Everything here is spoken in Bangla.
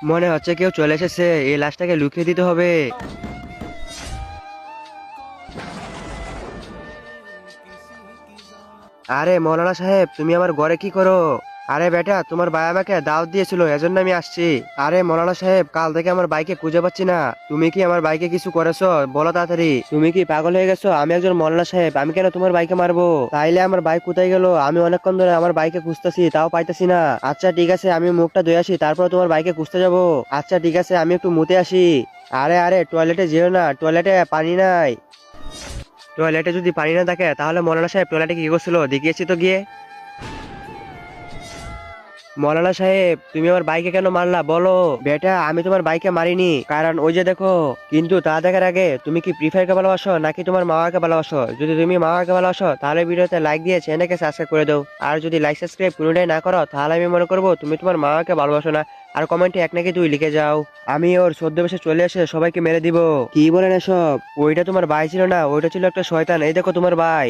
মনে হচ্ছে কেউ চলে এসেছে, এই লাশটাকে লুকিয়ে দিতে হবে। আরে মৌলানা সাহেব, তুমি আমার ঘরে কি করো? আরে বেটা, তোমার ভাই আমাকে দাওয়াত দিয়েছিল, এজন্য আমি আসছি। আরে মৌলানা সাহেব, কাল থেকে আমার বাইকে খুঁজে পাচ্ছি না। তুমি কি আমার বাইকে কিছু করেছো? বলো তাড়াতাড়ি। তুমি কি পাগল হয়ে গেছো? আমি একজন মৌলানা সাহেব, আমি কেন তোমার বাইকে মারবো? তাইলে আমার বাইক কোথায় গেল? আমি অনেকক্ষণ ধরে আমার বাইকে খুঁজতেছি, তাও পাইতেছি না। আচ্ছা ঠিক আছে, আমি মুখটা ধুয়ে আসি, তারপর তোমার বাইকে খুঁজতে যাবো। আচ্ছা ঠিক আছে, আমি একটু মুতে আসি। আরে আরে, টয়লেটে যেও না, টয়লেটে পানি নাই। টয়লেটে যদি পানি না থাকে তাহলে মৌলানা সাহেব টয়লেটে কি করছিল দেখিয়েছি তো গিয়ে। মৌলানা সাহেব, তুমি আমার বাইকে কেন মারলা বলো? বেটা, আমি তোমার বাইকে মারিনি, কারণ ওই যে দেখো। কিন্তু তা দেখার আগে তুমি কি ফ্রি ফায়ারকে ভালোবাসো নাকি তোমার মামাকে ভালোবাসো? যদি তুমি মামাকে ভালোবাসো তাহলে ভিডিওতে লাইক দিয়ে চ্যানেলকে সাবস্ক্রাইব করে দাও। আর যদি লাইক সাবস্ক্রাইব কোনোটাই না করো তাহলে আমি মনে করবো তুমি তোমার মামাকে ভালোবাসো না। আর কমেন্টে এক নাকি দুই লিখে যাও। আমি ওর ছদ্মবেশে চলে এসে সবাইকে মেরে দিব। কি বলেন এসব? ওইটা তোমার ভাই ছিল না, ওইটা ছিল একটা শয়তান। এই দেখো তোমার ভাই।